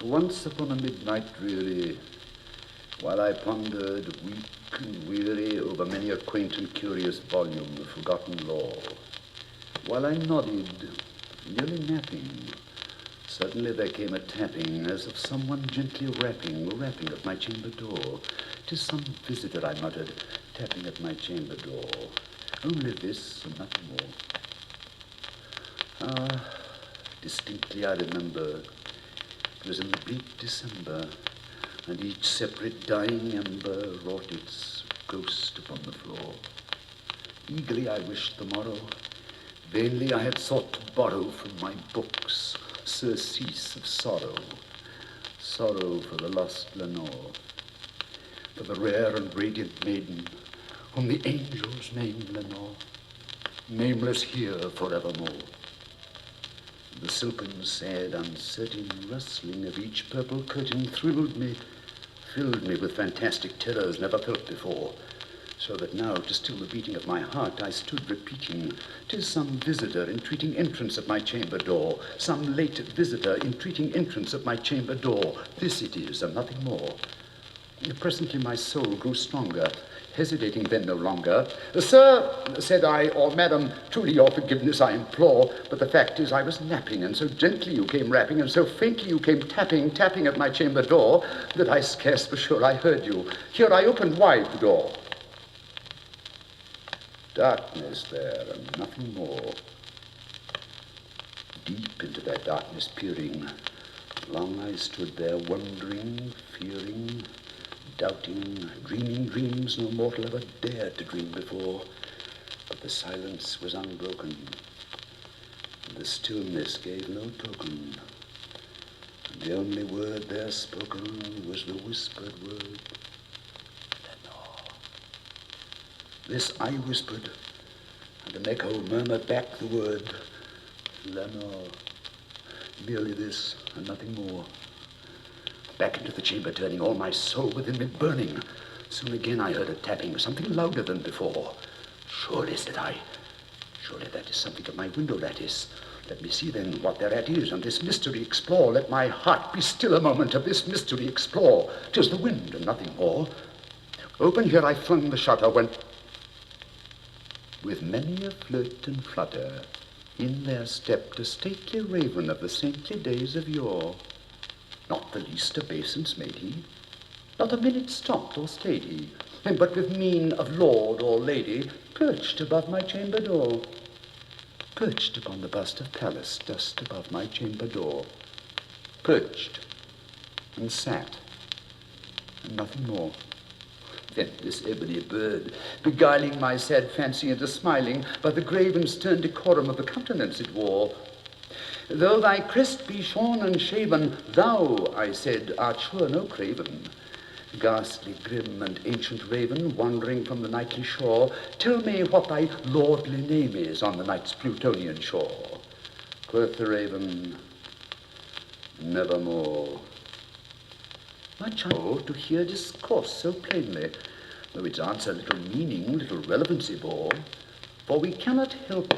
Once upon a midnight dreary, while I pondered, weak and weary, over many a quaint and curious volume of forgotten lore, while I nodded, nearly napping, suddenly there came a tapping, as of someone gently rapping at my chamber door. "'Tis some visitor," I muttered, tapping at my chamber door. Only this and nothing more. Distinctly I remember, it was in the bleak December, and each separate dying ember wrought its ghost upon the floor. Eagerly I wished the morrow. Vainly I had sought to borrow from my books surcease of sorrow. Sorrow for the lost Lenore, for the rare and radiant maiden whom the angels name Lenore, nameless here forevermore. The silken, sad, uncertain rustling of each purple curtain thrilled me, filled me with fantastic terrors never felt before, so that now, to still the beating of my heart, I stood repeating, "'Tis some visitor entreating entrance at my chamber door, some late visitor entreating entrance at my chamber door. This it is, and nothing more." Presently my soul grew stronger, hesitating then no longer. "Sir," said I, "or madam, truly your forgiveness I implore, but the fact is I was napping, and so gently you came rapping, and so faintly you came tapping at my chamber door, that I scarce was sure I heard you. Here I opened wide the door. Darkness there, and nothing more. Deep into that darkness peering, long I stood there, wondering, fearing, doubting, dreaming dreams no mortal ever dared to dream before. But the silence was unbroken, and the stillness gave no token, and the only word there spoken was the whispered word, Lenore. This I whispered, and an echo murmured back the word, Lenore. Merely this, and nothing more. Back into the chamber turning, all my soul within me burning. Soon again I heard a tapping, something louder than before. "Surely," said I, "surely that is something at my window lattice. Let me see then what thereat is, and this mystery explore. Let my heart be still a moment, of this mystery explore. 'Tis the wind and nothing more." Open here I flung the shutter, when with many a flirt and flutter, in there stepped a stately raven of the saintly days of yore. Not the least obeisance made he, not a minute stopped or stayed he, but with mien of lord or lady perched above my chamber door. Perched upon the bust of Pallas just above my chamber door. Perched and sat, and nothing more. Then this ebony bird, beguiling my sad fancy into smiling, by the grave and stern decorum of the countenance it wore, "Though thy crest be shorn and shaven, thou," I said, "art sure no craven. Ghastly, grim, and ancient raven, wandering from the nightly shore, tell me what thy lordly name is on the night's Plutonian shore." Quoth the raven, "Nevermore." Much I know to hear discourse so plainly, though its answer little meaning, little relevancy bore, for we cannot help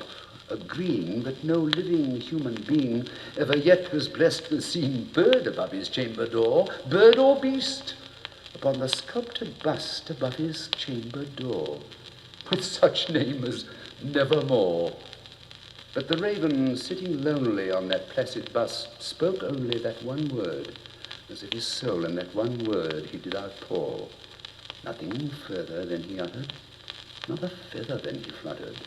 agreeing that no living human being ever yet was blessed with seeing bird above his chamber door, bird or beast, upon the sculptured bust above his chamber door, with such name as Nevermore. But the raven, sitting lonely on that placid bust, spoke only that one word, as if his soul in that one word he did outpour. Nothing further than he uttered, not a feather than he fluttered,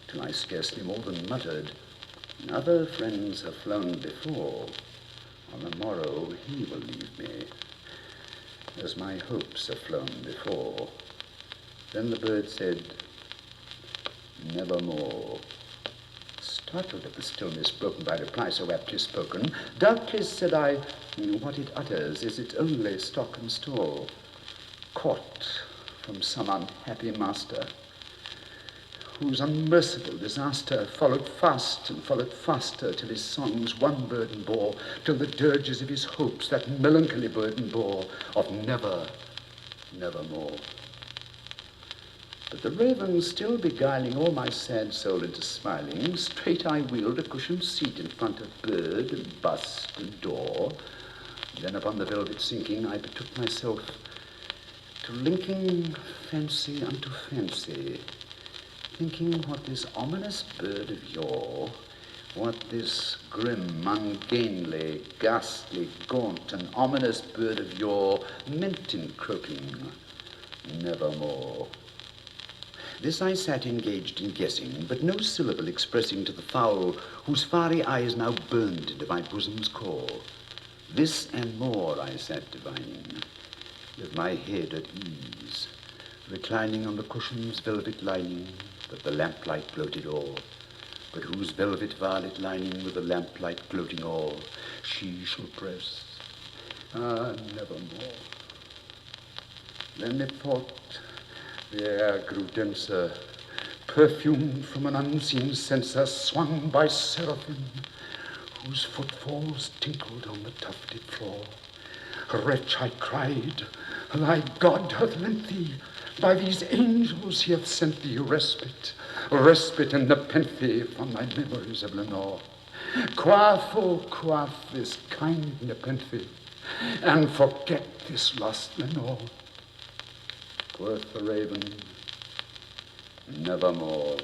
till I scarcely more than muttered, "Other friends have flown before, on the morrow he will leave me, as my hopes have flown before." Then the bird said, "Nevermore." Startled at the stillness broken by reply so aptly spoken, "Doubtless," said I, "what it utters is its only stock and store, caught from some unhappy master, whose unmerciful disaster followed fast and followed faster, till his songs one burden bore, till the dirges of his hopes that melancholy burden bore, of nevermore." But the raven still beguiling all my sad soul into smiling, straight I wheeled a cushioned seat in front of bird and bust and door, Then upon the velvet sinking, I betook myself to linking fancy unto fancy, thinking what this ominous bird of yore, what this grim, ungainly, ghastly, gaunt, and ominous bird of yore meant in croaking, nevermore. This I sat engaged in guessing, but no syllable expressing to the fowl whose fiery eyes now burned into my bosom's core. This and more I sat divining, with my head at ease, reclining on the cushion's velvet lining that the lamplight gloated o'er, but whose velvet violet lining with the lamplight gloating o'er she shall press, nevermore. Then methought the air grew denser, perfumed from an unseen censer swung by seraphim, whose footfalls tinkled on the tufted floor. Wretch, I cried, thy God hath lent thee, by these angels he hath sent thee respite, respite and nepenthe from thy memories of Lenore. Quaff, oh, quaff this kind nepenthe, and forget this lost Lenore. Quoth the raven, nevermore.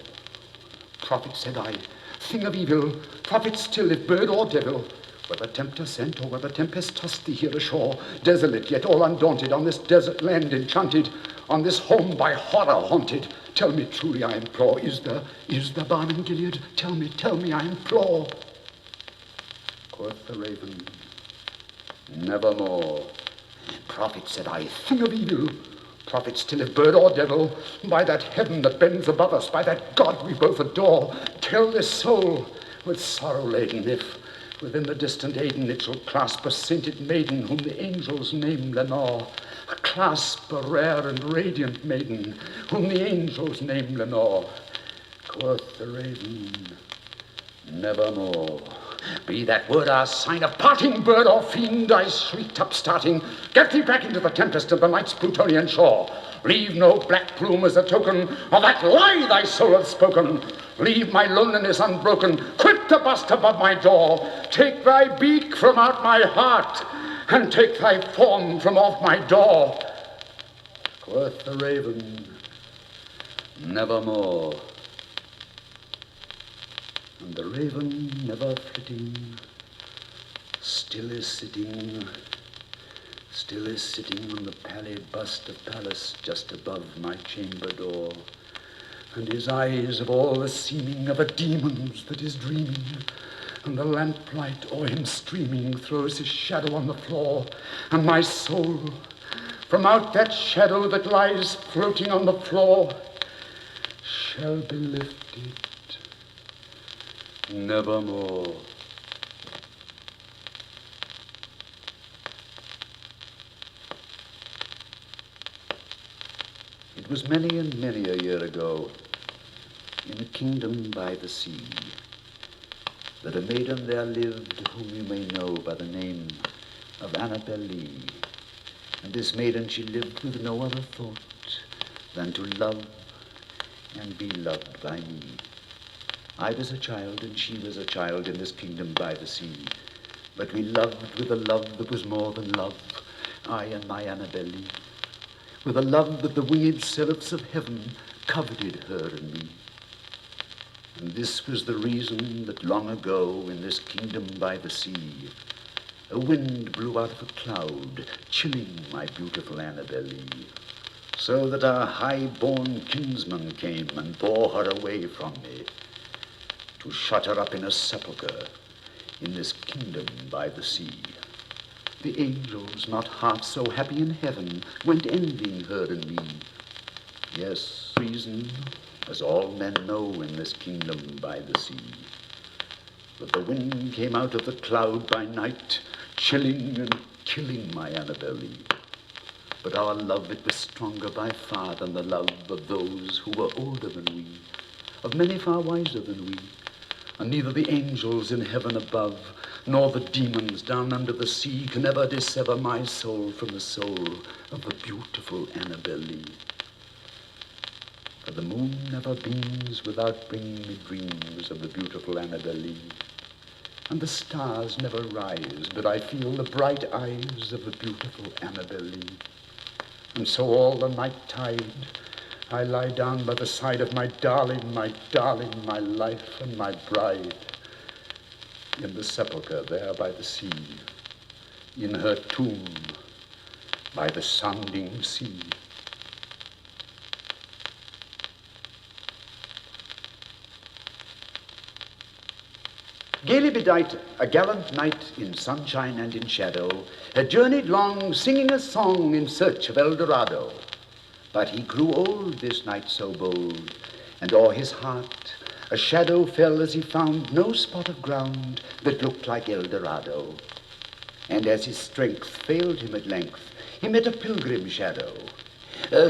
Prophet, said I, thing of evil, prophet still, if bird or devil, whether tempter sent or whether tempest tossed thee here ashore, desolate yet all undaunted, on this desert land enchanted, on this home by horror haunted, tell me truly, I implore, is there balm in Gilead? Tell me, I implore. Quoth the raven, nevermore. Prophet, said I, thing of evil, prophet still, if bird or devil, by that heaven that bends above us, by that God we both adore, tell this soul, with sorrow laden, if within the distant Aden it shall clasp a sainted maiden whom the angels name Lenore, clasp a rare and radiant maiden whom the angels name Lenore. Quoth the raven, nevermore. Be that word our sign of parting, bird or fiend, I shrieked upstarting, get thee back into the tempest of the night's Plutonian shore. Leave no black plume as a token of that lie thy soul hath spoken. Leave my loneliness unbroken, quit to bust above my door. Take thy beak from out my heart, and take thy form from off my door. Quoth the raven, nevermore. And the raven, never flitting, still is sitting on the pallid bust of Pallas just above my chamber door, and his eyes have all the seeming of a demon's that is dreaming, and the lamplight o'er him streaming throws his shadow on the floor, and my soul, from out that shadow that lies floating on the floor, shall be lifted nevermore. It was many and many a year ago, in a kingdom by the sea, that a maiden there lived whom you may know by the name of Annabel Lee. And this maiden, she lived with no other thought than to love and be loved by me. I was a child, and she was a child in this kingdom by the sea. But we loved with a love that was more than love, I and my Annabel Lee, with a love that the winged seraphs of heaven coveted her and me. And this was the reason that long ago in this kingdom by the sea, a wind blew out of a cloud, chilling my beautiful Annabel Lee, so that our high-born kinsman came and bore her away from me, to shut her up in a sepulchre in this kingdom by the sea. The angels, not half so happy in heaven, went envying her and me. Yes, reason, as all men know in this kingdom by the sea. But the wind came out of the cloud by night, chilling and killing my Annabel Lee. But our love, it was stronger by far than the love of those who were older than we, of many far wiser than we. And neither the angels in heaven above, nor the demons down under the sea can ever dissever my soul from the soul of the beautiful Annabel Lee. For the moon never beams without bringing me dreams of the beautiful Annabel Lee. and the stars never rise, but I feel the bright eyes of the beautiful Annabel Lee. And so all the night tide, I lie down by the side of my darling, my life and my bride, in the sepulchre there by the sea, in her tomb by the sounding sea. Gaily bedight, a gallant knight in sunshine and in shadow had journeyed long, singing a song in search of El Dorado. But he grew old, this knight so bold, and o'er his heart a shadow fell as he found no spot of ground that looked like El Dorado. And as his strength failed him at length, he met a pilgrim shadow.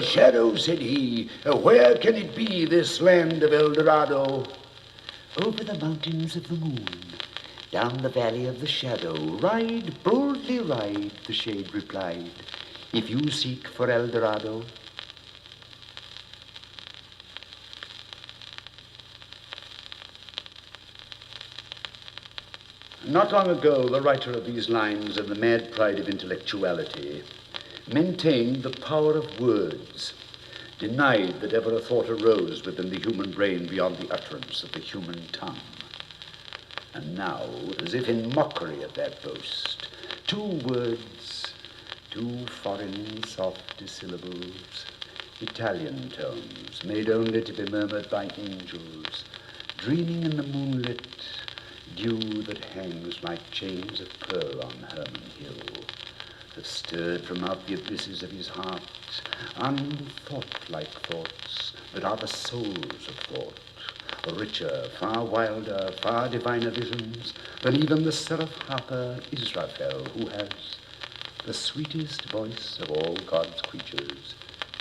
Shadow, said he, where can it be, this land of El Dorado? Over the mountains of the moon, down the valley of the shadow, ride, boldly ride, the shade replied, if you seek for El Dorado. Not long ago, the writer of these lines, in the mad pride of intellectuality, maintained the power of words, denied that ever a thought arose within the human brain beyond the utterance of the human tongue. And now, as if in mockery of that boast, two words, two foreign soft syllables, Italian tones, made only to be murmured by angels, dreaming in the moonlit dew that hangs like chains of pearl on Hermon Hill, have stirred from out the abysses of his heart unthought-like thoughts that are the souls of thought, richer, far wilder, far diviner visions than even the seraph harper Israfel, who has the sweetest voice of all God's creatures,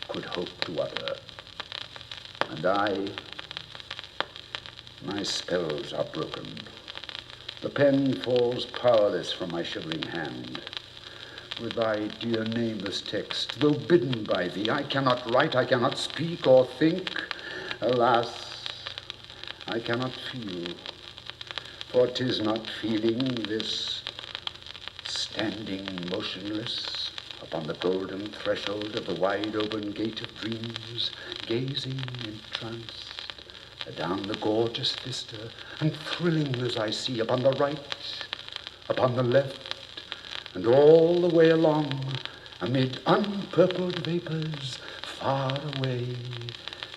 could hope to utter. And I, my spells are broken. The pen falls powerless from my shivering hand. With thy dear nameless text, though bidden by thee, I cannot write, I cannot speak or think. Alas, I cannot feel, for 'tis not feeling, this standing motionless upon the golden threshold of the wide open gate of dreams, gazing entranced adown the gorgeous vista, and thrilling as I see upon the right, upon the left, and all the way along, amid unpurpled vapors, far away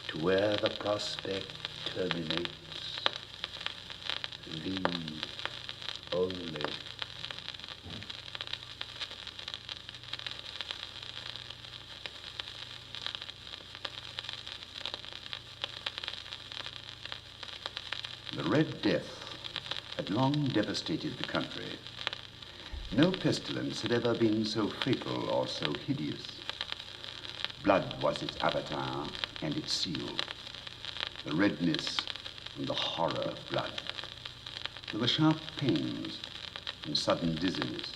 to where the prospect terminates. Thee only. The Red Death had long devastated the country. No pestilence had ever been so fatal or so hideous. Blood was its avatar and its seal, the redness and the horror of blood. There were sharp pains and sudden dizziness,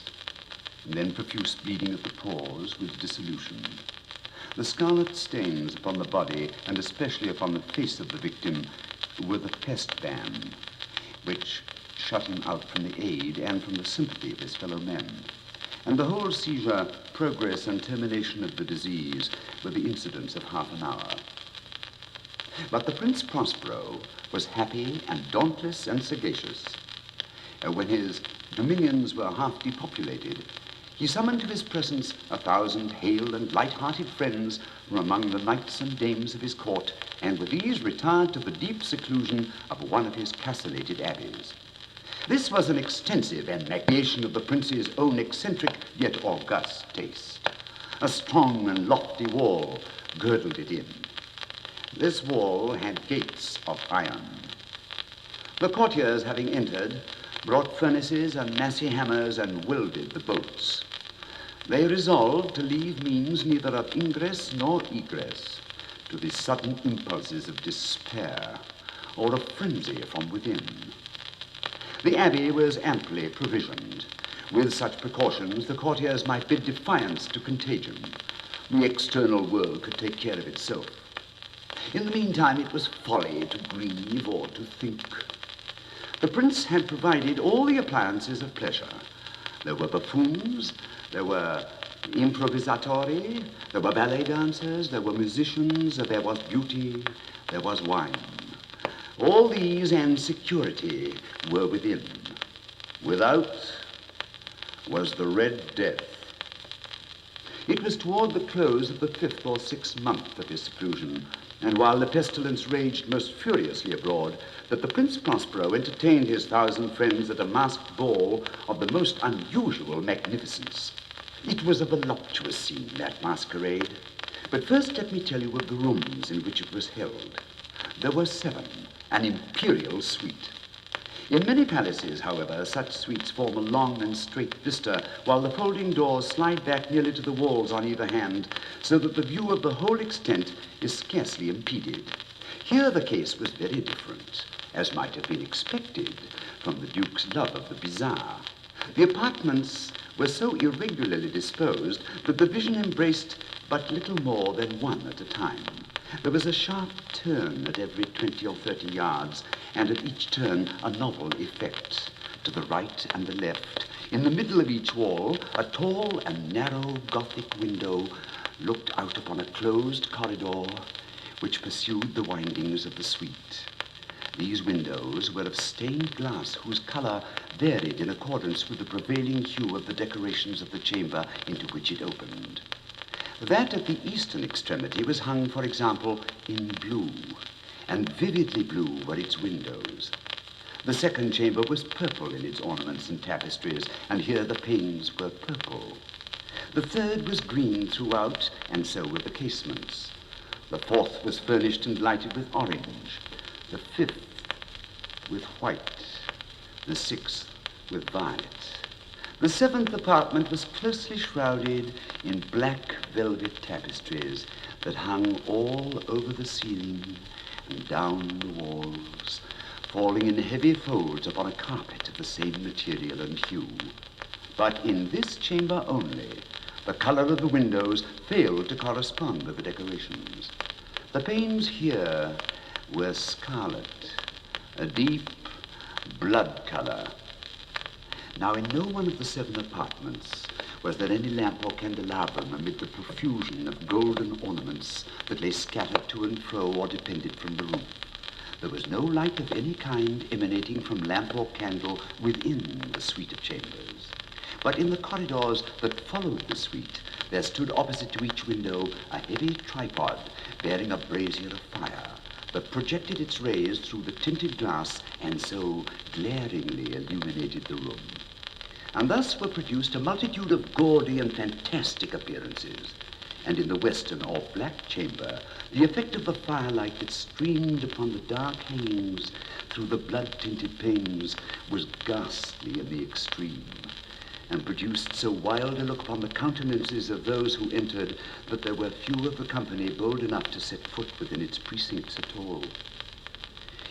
and then profuse bleeding at the pores with dissolution. The scarlet stains upon the body, and especially upon the face of the victim, were the pest ban, which shut him out from the aid and from the sympathy of his fellow men. And the whole seizure, progress, and termination of the disease were the incidents of half an hour. But the Prince Prospero was happy and dauntless and sagacious. When his dominions were half depopulated, he summoned to his presence 1,000 hale and light-hearted friends from among the knights and dames of his court, and with these retired to the deep seclusion of one of his castellated abbeys. This was an extensive and magnificent of the prince's own eccentric yet august taste. A strong and lofty wall girdled it in. This wall had gates of iron. The courtiers, having entered, brought furnaces and massy hammers and welded the bolts. They resolved to leave means neither of ingress nor egress to the sudden impulses of despair or of frenzy from within. The abbey was amply provisioned. With such precautions, the courtiers might bid defiance to contagion. The external world could take care of itself. In the meantime, it was folly to grieve or to think. The prince had provided all the appliances of pleasure. There were buffoons, there were improvisatori, there were ballet dancers, there were musicians, there was beauty, there was wine. All these and security were within. Without was the Red Death. It was toward the close of the 5th or 6th month of his seclusion, and while the pestilence raged most furiously abroad, that the Prince Prospero entertained his 1,000 friends at a masked ball of the most unusual magnificence. It was a voluptuous scene, that masquerade. But first let me tell you of the rooms in which it was held. There were 7, an imperial suite. In many palaces, however, such suites form a long and straight vista, while the folding doors slide back nearly to the walls on either hand, so that the view of the whole extent is scarcely impeded. Here the case was very different, as might have been expected from the Duke's love of the bizarre. The apartments were so irregularly disposed that the vision embraced but little more than one at a time. There was a sharp turn at every 20 or 30 yards, and at each turn a novel effect. To the right and the left, in the middle of each wall, a tall and narrow Gothic window looked out upon a closed corridor which pursued the windings of the suite. These windows were of stained glass whose color varied in accordance with the prevailing hue of the decorations of the chamber into which it opened. That at the eastern extremity was hung, for example, in blue, and vividly blue were its windows. The second chamber was purple in its ornaments and tapestries, and here the panes were purple. The third was green throughout, and so were the casements. The fourth was furnished and lighted with orange, the 5th with white, the 6th with violet. The 7th apartment was closely shrouded in black velvet tapestries that hung all over the ceiling and down the walls, falling in heavy folds upon a carpet of the same material and hue. But in this chamber only, the color of the windows failed to correspond with the decorations. The panes here were scarlet, a deep blood color. Now, in no one of the 7 apartments was there any lamp or candelabrum amid the profusion of golden ornaments that lay scattered to and fro or depended from the roof. There was no light of any kind emanating from lamp or candle within the suite of chambers. But in the corridors that followed the suite, there stood opposite to each window a heavy tripod bearing a brazier of fire that projected its rays through the tinted glass and so glaringly illuminated the room. And thus were produced a multitude of gaudy and fantastic appearances. And in the western or black chamber, the effect of the firelight that streamed upon the dark hangings through the blood-tinted panes was ghastly in the extreme, and produced so wild a look upon the countenances of those who entered that there were few of the company bold enough to set foot within its precincts at all.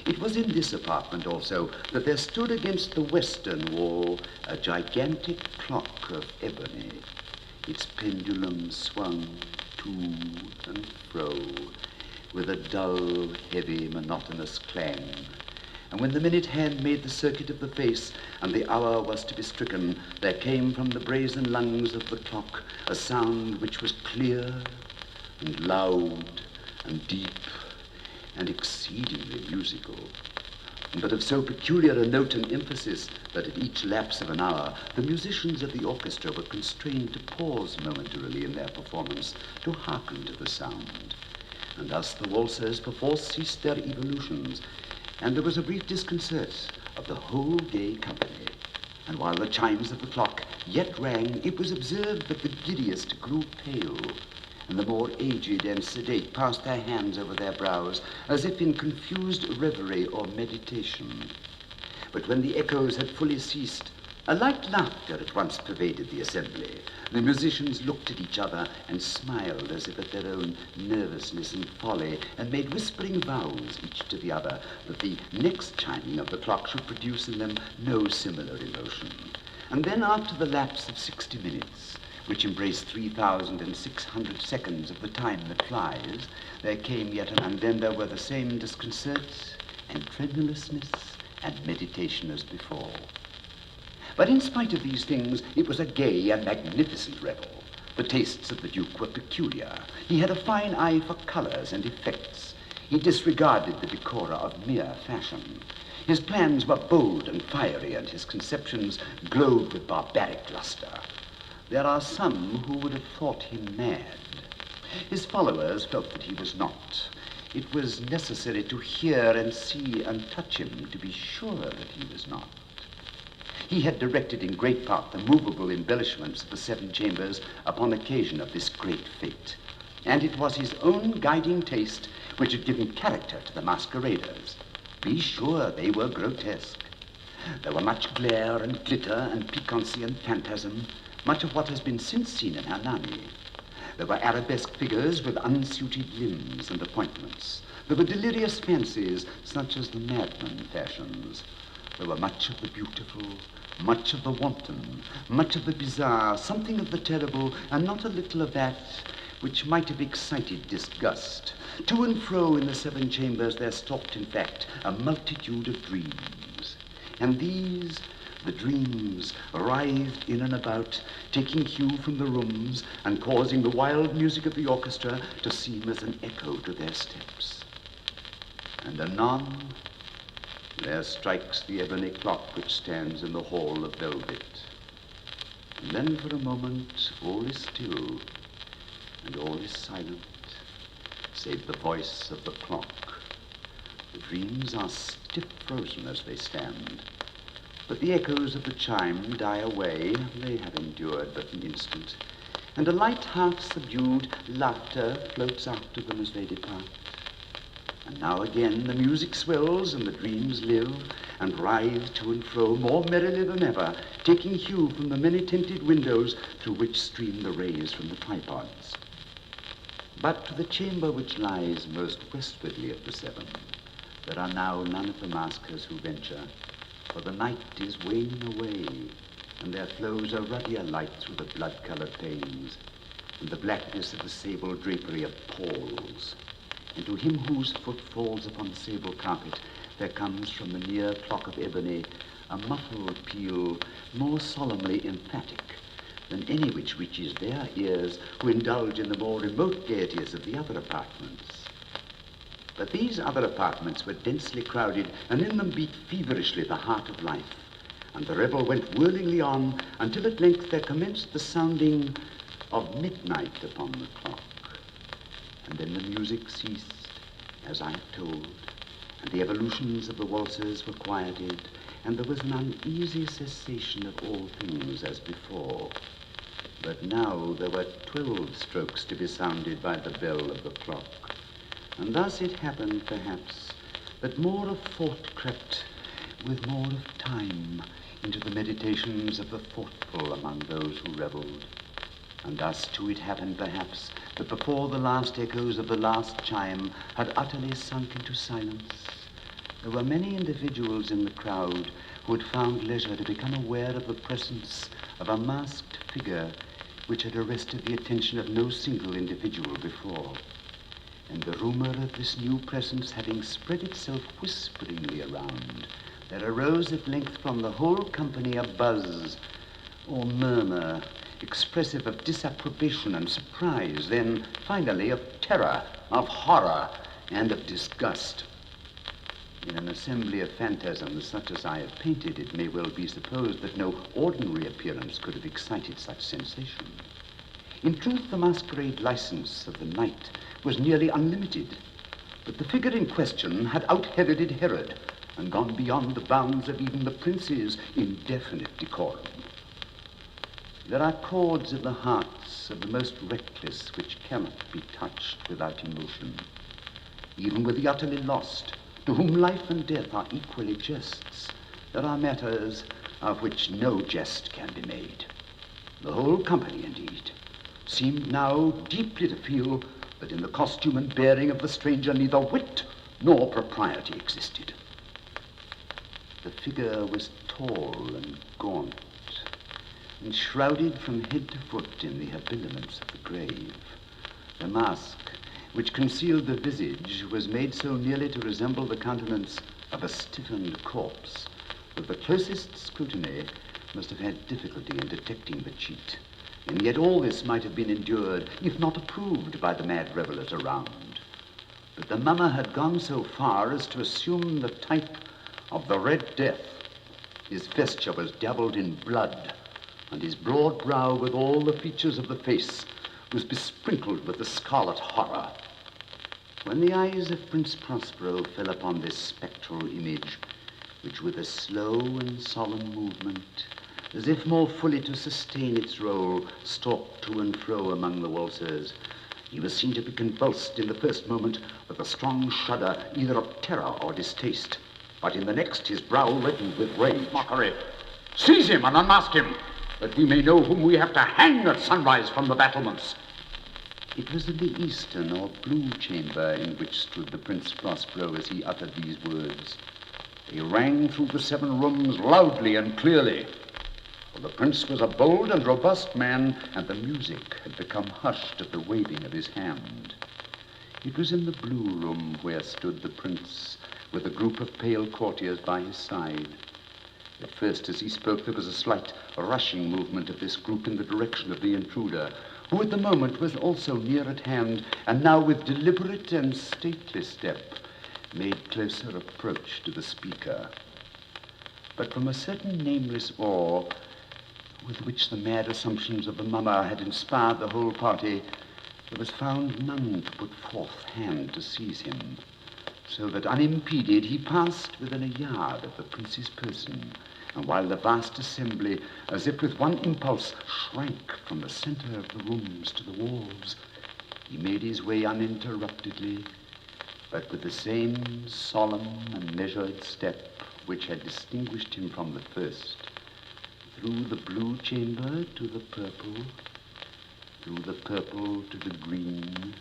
It was in this apartment also that there stood against the western wall a gigantic clock of ebony. Its pendulum swung to and fro with a dull, heavy, monotonous clang. And when the minute hand made the circuit of the face and the hour was to be stricken, there came from the brazen lungs of the clock a sound which was clear and loud and deep and exceedingly musical, but of so peculiar a note and emphasis that at each lapse of an hour, the musicians of the orchestra were constrained to pause momentarily in their performance to hearken to the sound. And thus the waltzers perforce ceased their evolutions, and there was a brief disconcert of the whole gay company. And while the chimes of the clock yet rang, it was observed that the giddiest grew pale, and the more aged and sedate passed their hands over their brows, as if in confused reverie or meditation. But when the echoes had fully ceased, a light laughter at once pervaded the assembly. The musicians looked at each other and smiled as if at their own nervousness and folly, and made whispering vows, each to the other, that the next chiming of the clock should produce in them no similar emotion. And then, after the lapse of 60 minutes, which embraced 3,600 seconds of the time that flies, there came yet and then there were the same disconcert and tremulousness and meditation as before. But in spite of these things, it was a gay and magnificent revel. The tastes of the Duke were peculiar. He had a fine eye for colors and effects. He disregarded the decora of mere fashion. His plans were bold and fiery, and his conceptions glowed with barbaric luster. There are some who would have thought him mad. His followers felt that he was not. It was necessary to hear and see and touch him to be sure that he was not. He had directed in great part the movable embellishments of the seven chambers upon occasion of this great fete, and it was his own guiding taste which had given character to the masqueraders. Be sure they were grotesque. There were much glare and glitter and piquancy and phantasm, much of what has been since seen in Hernani. There were arabesque figures with unsuited limbs and appointments. There were delirious fancies such as the madman fashions. There were much of the beautiful, much of the wanton, much of the bizarre, something of the terrible, and not a little of that which might have excited disgust. To and fro in the seven chambers there stalked, in fact, a multitude of dreams. And these, the dreams, writhed in and about, taking hue from the rooms and causing the wild music of the orchestra to seem as an echo to their steps. And anon, there strikes the ebony clock which stands in the hall of velvet. And then for a moment all is still, and all is silent, save the voice of the clock. The dreams are stiff frozen as they stand, but the echoes of the chime die away. They have endured but an instant, and a light, half-subdued laughter floats after them as they depart. And now again the music swells and the dreams live and writhe to and fro more merrily than ever, taking hue from the many-tinted windows through which stream the rays from the tripods. But to the chamber which lies most westwardly of the seven, there are now none of the maskers who venture, for the night is waning away, and there flows a ruddier light through the blood-colored panes, and the blackness of the sable drapery appalls. And to him whose foot falls upon the sable carpet, there comes from the near clock of ebony a muffled peal more solemnly emphatic than any which reaches their ears who indulge in the more remote gaieties of the other apartments. But these other apartments were densely crowded, and in them beat feverishly the heart of life, and the revel went whirlingly on until at length there commenced the sounding of midnight upon the clock. And then the music ceased, as I have told, and the evolutions of the waltzers were quieted, and there was an uneasy cessation of all things as before. But now there were 12 strokes to be sounded by the bell of the clock. And thus it happened, perhaps, that more of thought crept with more of time into the meditations of the thoughtful among those who reveled. And thus, too, it happened, perhaps, that before the last echoes of the last chime had utterly sunk into silence, there were many individuals in the crowd who had found leisure to become aware of the presence of a masked figure which had arrested the attention of no single individual before. And the rumor of this new presence having spread itself whisperingly around, there arose at length from the whole company a buzz or murmur expressive of disapprobation and surprise, then finally of terror, of horror, and of disgust. In an assembly of phantasms such as I have painted, it may well be supposed that no ordinary appearance could have excited such sensation. In truth, the masquerade license of the night was nearly unlimited, but the figure in question had out-Heroded Herod and gone beyond the bounds of even the prince's indefinite decorum. There are chords in the hearts of the most reckless which cannot be touched without emotion. Even with the utterly lost, to whom life and death are equally jests, there are matters of which no jest can be made. The whole company, indeed, seemed now deeply to feel that in the costume and bearing of the stranger neither wit nor propriety existed. The figure was tall and gaunt, and shrouded from head to foot in the habiliments of the grave. The mask, which concealed the visage, was made so nearly to resemble the countenance of a stiffened corpse that the closest scrutiny must have had difficulty in detecting the cheat. And yet all this might have been endured, if not approved, by the mad revelers around. But the mummer had gone so far as to assume the type of the Red Death. His vesture was dabbled in blood, and his broad brow, with all the features of the face, was besprinkled with the scarlet horror. When the eyes of Prince Prospero fell upon this spectral image, which with a slow and solemn movement, as if more fully to sustain its role, stalked to and fro among the waltzers, he was seen to be convulsed in the first moment with a strong shudder, either of terror or distaste. But in the next, his brow reddened with rage. Mockery! Seize him and unmask him, that we may know whom we have to hang at sunrise from the battlements. It was in the eastern or blue chamber in which stood the Prince Prospero as he uttered these words. They rang through the 7 rooms loudly and clearly. For the prince was a bold and robust man, and the music had become hushed at the waving of his hand. It was in the blue room where stood the prince, with a group of pale courtiers by his side. At first, as he spoke, there was a slight rushing movement of this group in the direction of the intruder, who at the moment was also near at hand, and now with deliberate and stately step made closer approach to the speaker. But from a certain nameless awe with which the mad assumptions of the mummer had inspired the whole party, there was found none to put forth hand to seize him, so that unimpeded he passed within a yard of the prince's person, and while the vast assembly, as if with one impulse, shrank from the center of the rooms to the walls, he made his way uninterruptedly, but with the same solemn and measured step which had distinguished him from the first, through the blue chamber to the purple, through the purple to the green,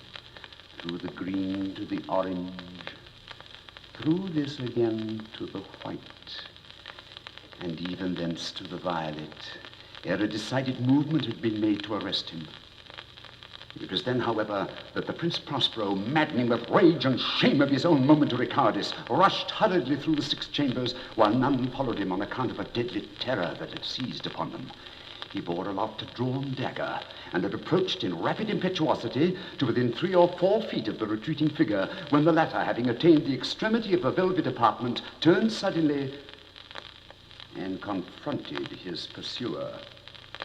through the green to the orange, through this again to the white, and even thence to the violet, ere a decided movement had been made to arrest him. It was then, however, that the Prince Prospero, maddening with rage and shame of his own momentary cowardice, rushed hurriedly through the 6 chambers, while none followed him on account of a deadly terror that had seized upon them. He bore aloft a drawn dagger, and had approached in rapid impetuosity to within 3 or 4 feet of the retreating figure, when the latter, having attained the extremity of a velvet apartment, turned suddenly and confronted his pursuer.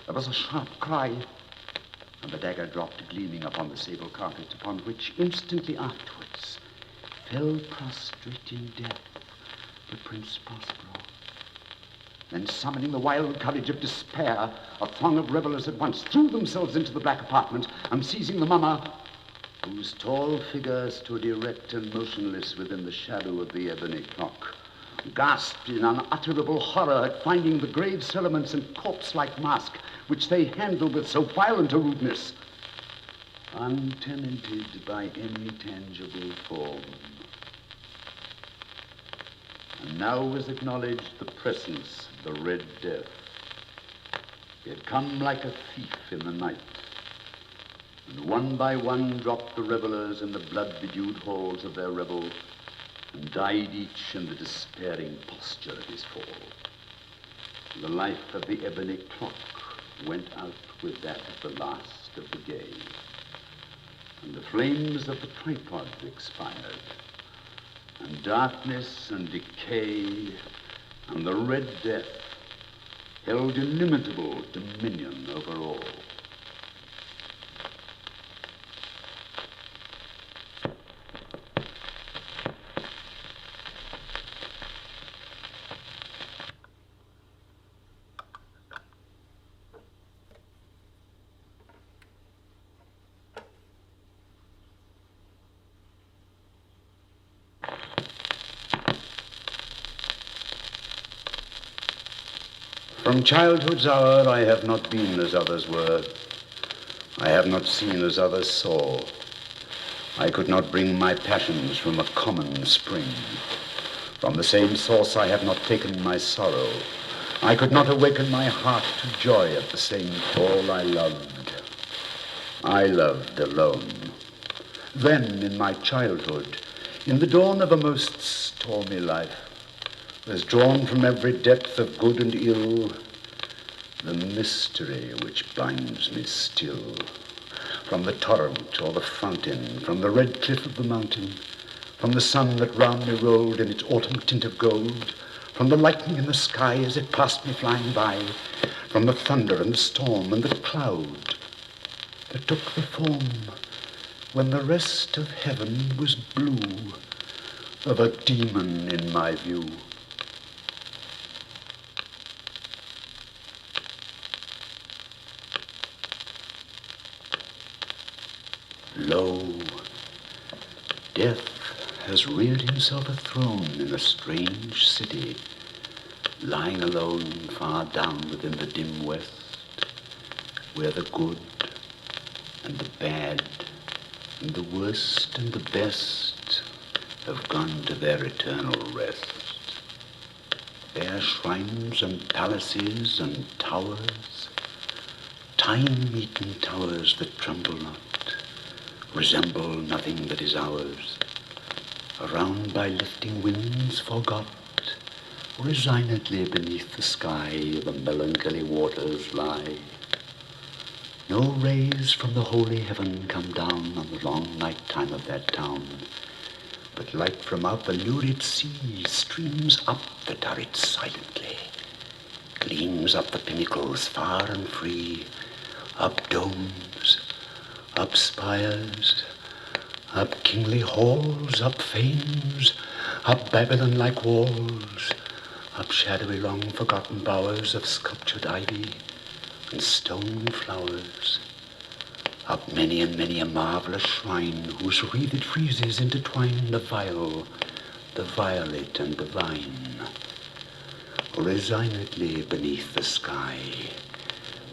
There was a sharp cry, and the dagger dropped gleaming upon the sable carpet, upon which instantly afterwards fell prostrate in death the Prince Prospero. Then, summoning the wild courage of despair, a throng of revelers at once threw themselves into the black apartment, and seizing the mummer, whose tall figure stood erect and motionless within the shadow of the ebony clock, gasped in unutterable horror at finding the grave cerements and corpse-like mask which they handled with so violent a rudeness, untenanted by any tangible form. And now was acknowledged the presence of the Red Death. He had come like a thief in the night, and one by one dropped the revelers in the blood-bedewed halls of their revel, and died each in the despairing posture of his fall. The life of the ebony clock went out with that of the last of the gay, and the flames of the tripod expired, and darkness and decay and the Red Death held illimitable dominion over all. From childhood's hour I have not been as others were. I have not seen as others saw. I could not bring my passions from a common spring. From the same source I have not taken my sorrow. I could not awaken my heart to joy at the same all I loved. I loved alone. Then, in my childhood, in the dawn of a most stormy life, There's drawn from every depth of good and ill the mystery which binds me still. From the torrent or the fountain, from the red cliff of the mountain, from the sun that round me rolled in its autumn tint of gold, from the lightning in the sky as it passed me flying by, from the thunder and the storm and the cloud that took the form, when the rest of heaven was blue, of a demon in my view. Lo, death has reared himself a throne in a strange city, lying alone far down within the dim west, where the good and the bad and the worst and the best have gone to their eternal rest. Their shrines and palaces and towers, time-eaten towers that tremble not, resemble nothing that is ours, around by lifting winds forgot, resignedly beneath the sky the melancholy waters lie. No rays from the holy heaven come down on the long night time of that town, but light from out the lurid sea streams up the turrets silently, gleams up the pinnacles far and free, up domes, up spires, up kingly halls, up fanes, up Babylon-like walls, up shadowy long-forgotten bowers of sculptured ivy and stone flowers, up many and many a marvelous shrine whose wreathed friezes intertwine the viol, the violet, and the vine. Resignedly beneath the sky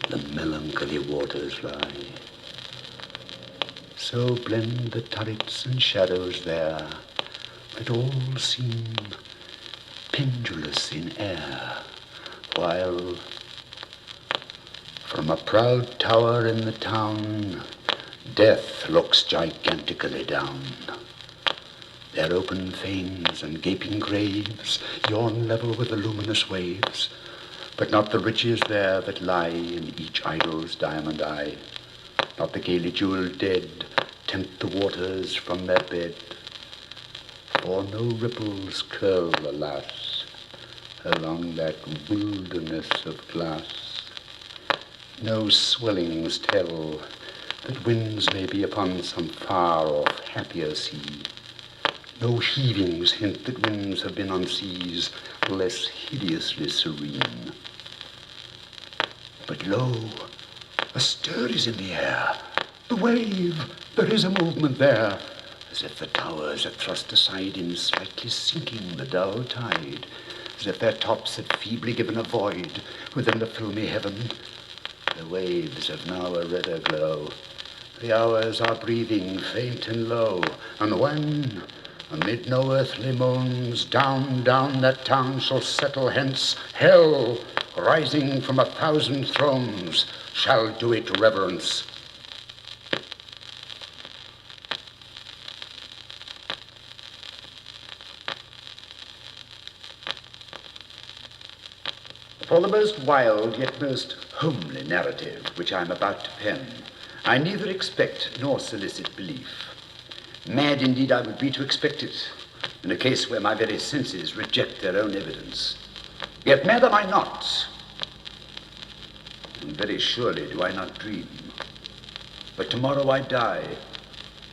the melancholy waters lie. So blend the turrets and shadows there that all seem pendulous in air, while from a proud tower in the town death looks gigantically down. Their open fanes and gaping graves yawn level with the luminous waves, but not the riches there that lie in each idol's diamond eye, not the gaily jeweled dead tempt the waters from their bed, for no ripples curl, alas, along that wilderness of glass. No swellings tell that winds may be upon some far-off happier sea. No heavings hint that winds have been on seas less hideously serene. But lo, a stir is in the air, the wave, there is a movement there, as if the towers had thrust aside in slightly sinking the dull tide, as if their tops had feebly given a void within the filmy heaven. The waves have now a redder glow, the hours are breathing faint and low, and when, amid no earthly moans, down, down that town shall settle hence, hell, rising from 1,000 thrones, shall do it reverence. For the most wild yet most homely narrative which I am about to pen, I neither expect nor solicit belief. Mad indeed I would be to expect it, in a case where my very senses reject their own evidence. Yet mad am I not, and very surely do I not dream. But tomorrow I die,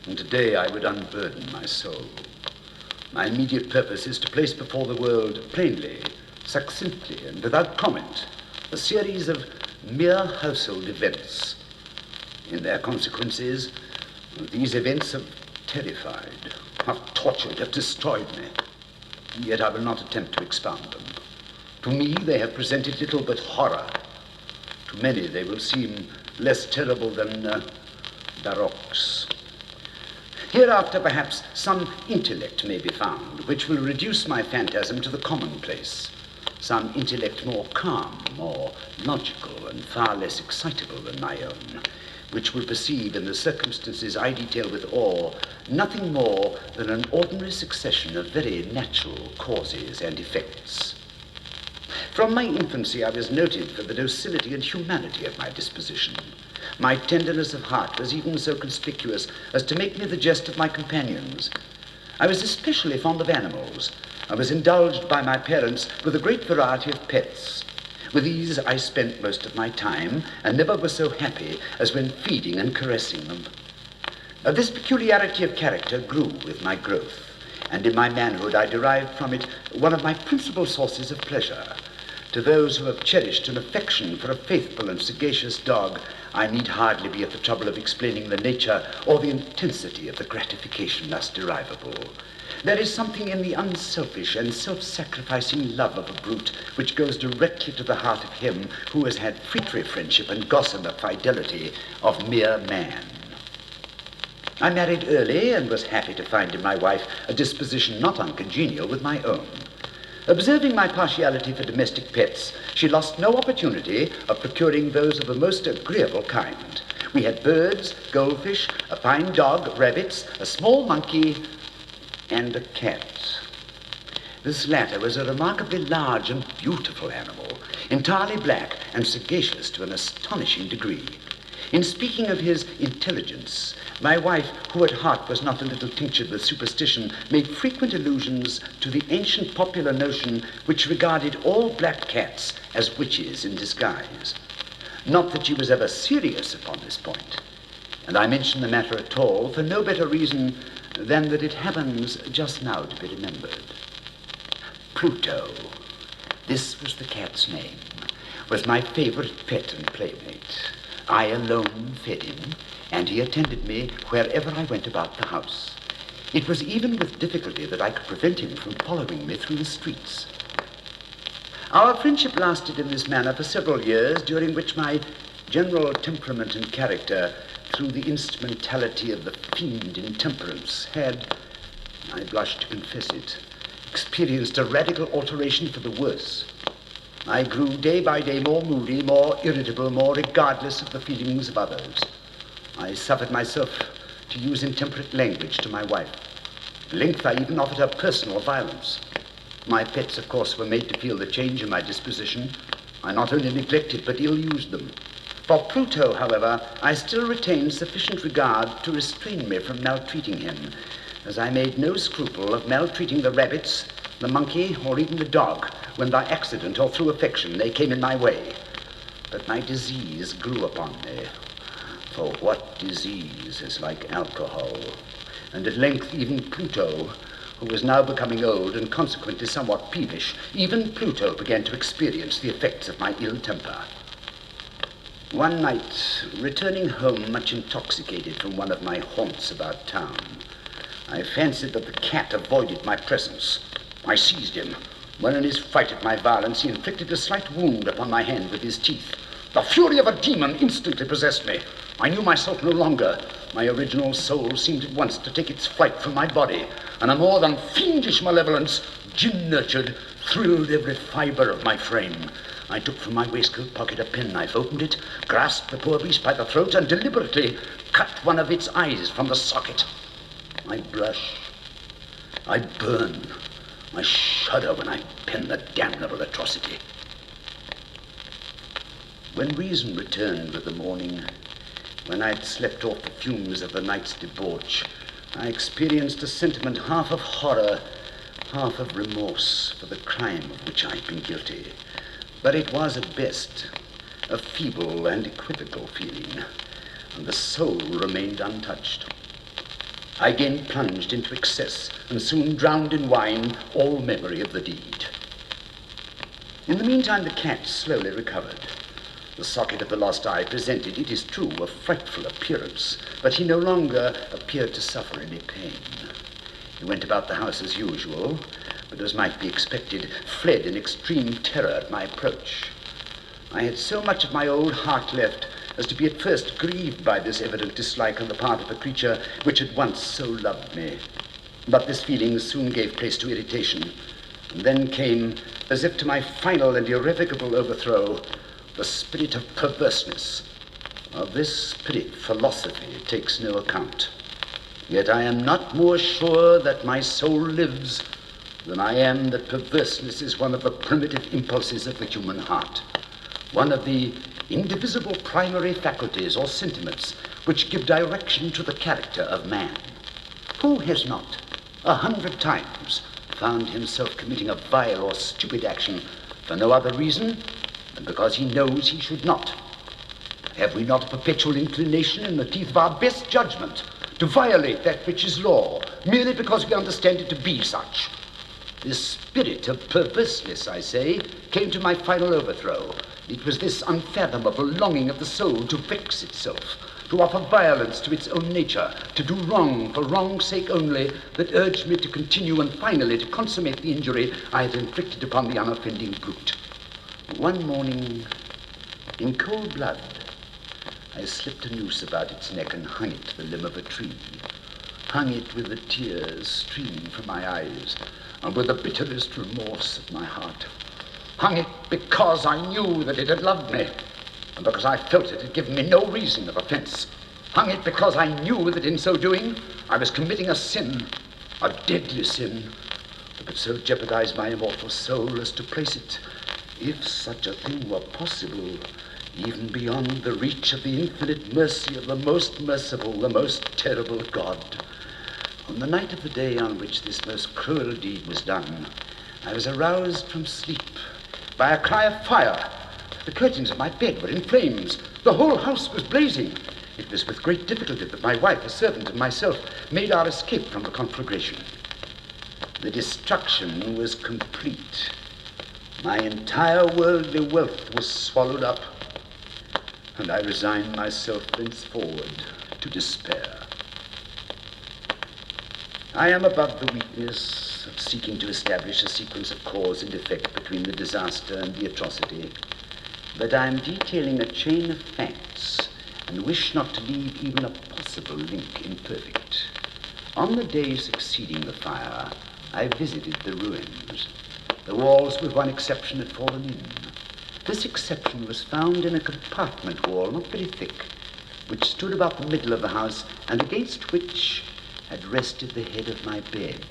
and today I would unburden my soul. My immediate purpose is to place before the world plainly, succinctly, and without comment, a series of mere household events. In their consequences, these events have terrified, have tortured, have destroyed me. Yet I will not attempt to expound them. To me, they have presented little but horror. To many, they will seem less terrible than barroques. Hereafter, perhaps, some intellect may be found which will reduce my phantasm to the commonplace. Some intellect more calm, more logical, and far less excitable than my own, which will perceive in the circumstances I detail with awe nothing more than an ordinary succession of very natural causes and effects. From my infancy I was noted for the docility and humanity of my disposition. My tenderness of heart was even so conspicuous as to make me the jest of my companions. I was especially fond of animals. I was indulged by my parents with a great variety of pets. With these I spent most of my time, and never was so happy as when feeding and caressing them. This peculiarity of character grew with my growth, and in my manhood I derived from it one of my principal sources of pleasure. To those who have cherished an affection for a faithful and sagacious dog, I need hardly be at the trouble of explaining the nature or the intensity of the gratification thus derivable. There is something in the unselfish and self-sacrificing love of a brute which goes directly to the heart of him who has had fruitful friendship and gossamer fidelity of mere man. I married early and was happy to find in my wife a disposition not uncongenial with my own. Observing my partiality for domestic pets, she lost no opportunity of procuring those of a most agreeable kind. We had birds, goldfish, a fine dog, rabbits, a small monkey, and a cat. This latter was a remarkably large and beautiful animal, entirely black and sagacious to an astonishing degree. In speaking of his intelligence, my wife, who at heart was not a little tinctured with superstition, made frequent allusions to the ancient popular notion which regarded all black cats as witches in disguise. Not that she was ever serious upon this point, and I mention the matter at all for no better reason than that it happens just now to be remembered. Pluto, this was the cat's name, was my favorite pet and playmate. I alone fed him, and he attended me wherever I went about the house. It was even with difficulty that I could prevent him from following me through the streets. Our friendship lasted in this manner for several years, during which my general temperament and character, through the instrumentality of the fiend intemperance, had, I blush to confess it, experienced a radical alteration for the worse. I grew day by day more moody, more irritable, more regardless of the feelings of others. I suffered myself to use intemperate language to my wife. At length I even offered her personal violence. My pets, of course, were made to feel the change in my disposition. I not only neglected but ill-used them. For Pluto, however, I still retained sufficient regard to restrain me from maltreating him, as I made no scruple of maltreating the rabbits, the monkey, or even the dog, when by accident or through affection they came in my way. But my disease grew upon me. For what disease is like alcohol? And at length even Pluto, who was now becoming old and consequently somewhat peevish, even Pluto began to experience the effects of my ill temper. One night, returning home much intoxicated from one of my haunts about town, I fancied that the cat avoided my presence. I seized him, when in his fright at my violence he inflicted a slight wound upon my hand with his teeth. The fury of a demon instantly possessed me. I knew myself no longer. My original soul seemed at once to take its flight from my body, and a more than fiendish malevolence, gin-nurtured, thrilled every fibre of my frame. I took from my waistcoat pocket a penknife, opened it, grasped the poor beast by the throat, and deliberately cut one of its eyes from the socket. I blush, I burn, I shudder when I pen the damnable atrocity. When reason returned with the morning, when I had slept off the fumes of the night's debauch, I experienced a sentiment half of horror, half of remorse for the crime of which I had been guilty. But it was at best a feeble and equivocal feeling, and the soul remained untouched. I again plunged into excess and soon drowned in wine all memory of the deed. In the meantime, the cat slowly recovered. The socket of the lost eye presented, it is true, a frightful appearance, but he no longer appeared to suffer any pain. He went about the house as usual, but as might be expected, fled in extreme terror at my approach. I had so much of my old heart left as to be at first grieved by this evident dislike on the part of a creature which had once so loved me. But this feeling soon gave place to irritation, and then came, as if to my final and irrevocable overthrow, the spirit of perverseness. Of this spirit, philosophy takes no account. Yet I am not more sure that my soul lives than I am that perverseness is one of the primitive impulses of the human heart, one of the indivisible primary faculties or sentiments which give direction to the character of man. Who has not, 100 times, found himself committing a vile or stupid action for no other reason than because he knows he should not? Have we not a perpetual inclination in the teeth of our best judgment to violate that which is law, merely because we understand it to be such? This spirit of perverseness, I say, came to my final overthrow. It was this unfathomable longing of the soul to vex itself, to offer violence to its own nature, to do wrong for wrong's sake only, that urged me to continue and finally to consummate the injury I had inflicted upon the unoffending brute. One morning, in cold blood, I slipped a noose about its neck and hung it to the limb of a tree, hung it with the tears streaming from my eyes and with the bitterest remorse of my heart. Hung it because I knew that it had loved me, and because I felt it had given me no reason of offense. Hung it because I knew that in so doing I was committing a sin, a deadly sin, that would so jeopardize my immortal soul as to place it, if such a thing were possible, even beyond the reach of the infinite mercy of the most merciful, the most terrible God. On the night of the day on which this most cruel deed was done, I was aroused from sleep by a cry of fire. The curtains of my bed were in flames. The whole house was blazing. It was with great difficulty that my wife, a servant, and myself made our escape from the conflagration. The destruction was complete. My entire worldly wealth was swallowed up, and I resigned myself thenceforward to despair. I am above the weakness of seeking to establish a sequence of cause and effect between the disaster and the atrocity, but I am detailing a chain of facts and wish not to leave even a possible link imperfect. On the day succeeding the fire, I visited the ruins. The walls, with one exception, had fallen in. This exception was found in a compartment wall, not very thick, which stood about the middle of the house and against which had rested the head of my bed.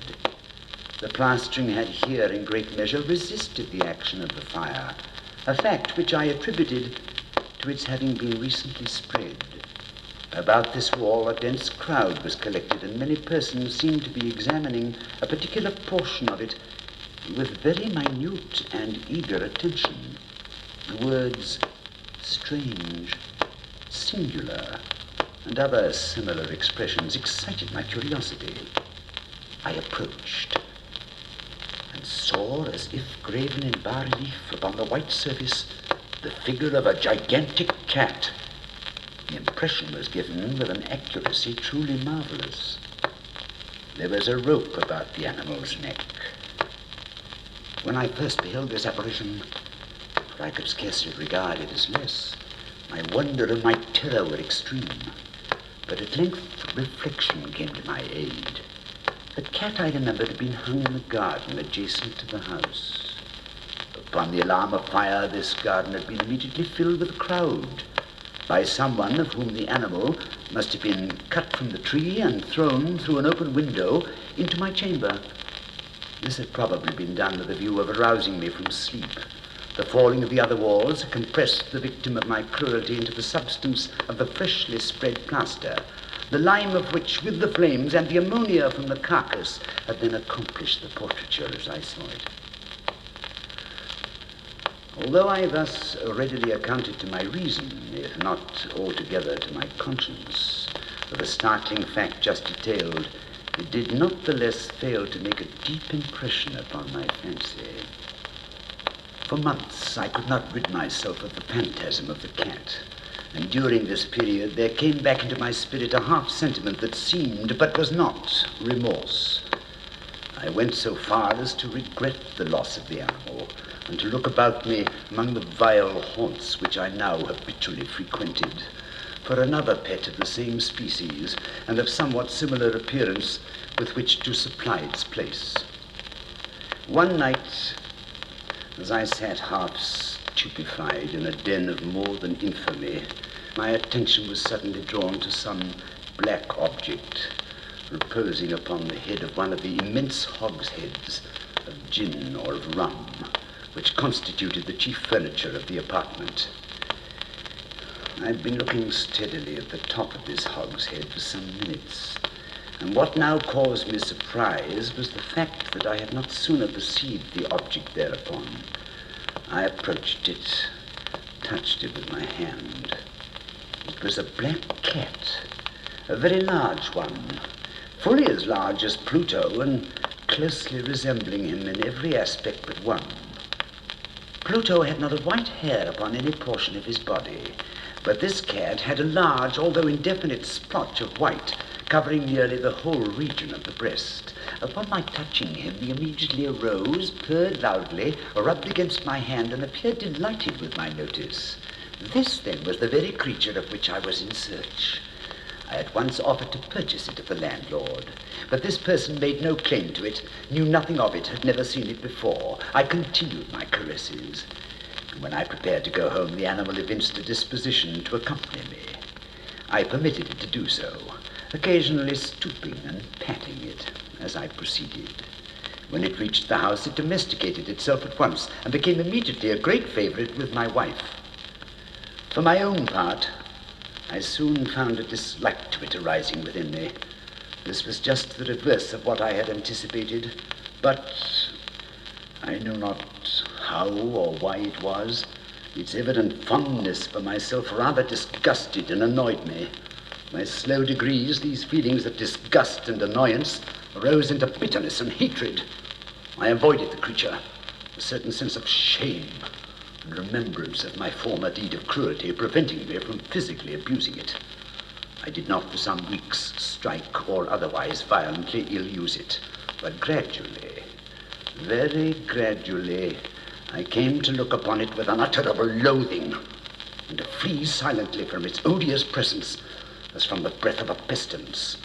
The plastering had here in great measure resisted the action of the fire, a fact which I attributed to its having been recently spread. About this wall a dense crowd was collected, and many persons seemed to be examining a particular portion of it with very minute and eager attention. The words strange, singular, and other similar expressions excited my curiosity. I approached and saw, as if graven in bas-relief upon the white surface, the figure of a gigantic cat. The impression was given with an accuracy truly marvelous. There was a rope about the animal's neck. When I first beheld this apparition, for I could scarcely regard it as less, my wonder and my terror were extreme. But at length reflection came to my aid. The cat, I remembered, had been hung in the garden adjacent to the house. Upon the alarm of fire, this garden had been immediately filled with a crowd, by someone of whom the animal must have been cut from the tree and thrown through an open window into my chamber. This had probably been done with a view of arousing me from sleep. The falling of the other walls had compressed the victim of my cruelty into the substance of the freshly spread plaster, the lime of which, with the flames and the ammonia from the carcass, had then accomplished the portraiture as I saw it. Although I thus readily accounted to my reason, if not altogether to my conscience, for the startling fact just detailed, it did not the less fail to make a deep impression upon my fancy. For months I could not rid myself of the phantasm of the cat, and during this period there came back into my spirit a half-sentiment that seemed, but was not, remorse. I went so far as to regret the loss of the animal, and to look about me among the vile haunts which I now habitually frequented, for another pet of the same species and of somewhat similar appearance with which to supply its place. One night, as I sat half stupefied in a den of more than infamy, My attention was suddenly drawn to some black object reposing upon the head of one of the immense hogsheads of gin or of rum, which constituted the chief furniture of the apartment. I'd been looking steadily at the top of this hogshead for some minutes, and what now caused me surprise was the fact that I had not sooner perceived the object thereupon. I approached it, touched it with my hand. It was a black cat, a very large one, fully as large as Pluto and closely resembling him in every aspect but one. Pluto had not a white hair upon any portion of his body, but this cat had a large, although indefinite, splotch of white covering nearly the whole region of the breast. Upon my touching him, he immediately arose, purred loudly, rubbed against my hand, and appeared delighted with my notice. This, then, was the very creature of which I was in search. I at once offered to purchase it of the landlord, but this person made no claim to it, knew nothing of it, had never seen it before. I continued my caresses. When I prepared to go home, the animal evinced a disposition to accompany me. I permitted it to do so, occasionally stooping and patting it as I proceeded. When it reached the house, it domesticated itself at once and became immediately a great favorite with my wife. For my own part, I soon found a dislike to it arising within me. This was just the reverse of what I had anticipated, but I know not how or why it was. Its evident fondness for myself rather disgusted and annoyed me. By slow degrees, these feelings of disgust and annoyance arose into bitterness and hatred. I avoided the creature, a certain sense of shame and remembrance of my former deed of cruelty preventing me from physically abusing it. I did not for some weeks strike or otherwise violently ill-use it, but gradually, very gradually, I came to look upon it with unutterable loathing and to flee silently from its odious presence as from the breath of a pestilence.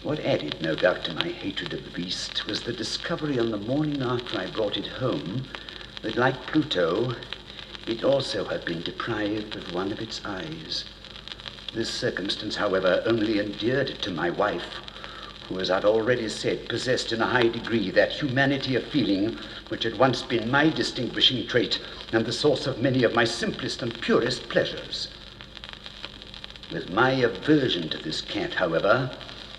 What added, no doubt, to my hatred of the beast was the discovery on the morning after I brought it home that, like Pluto, it also had been deprived of one of its eyes. This circumstance, however, only endeared it to my wife, who, as I'd already said, possessed in a high degree that humanity of feeling which had once been my distinguishing trait and the source of many of my simplest and purest pleasures. With my aversion to this cat, however,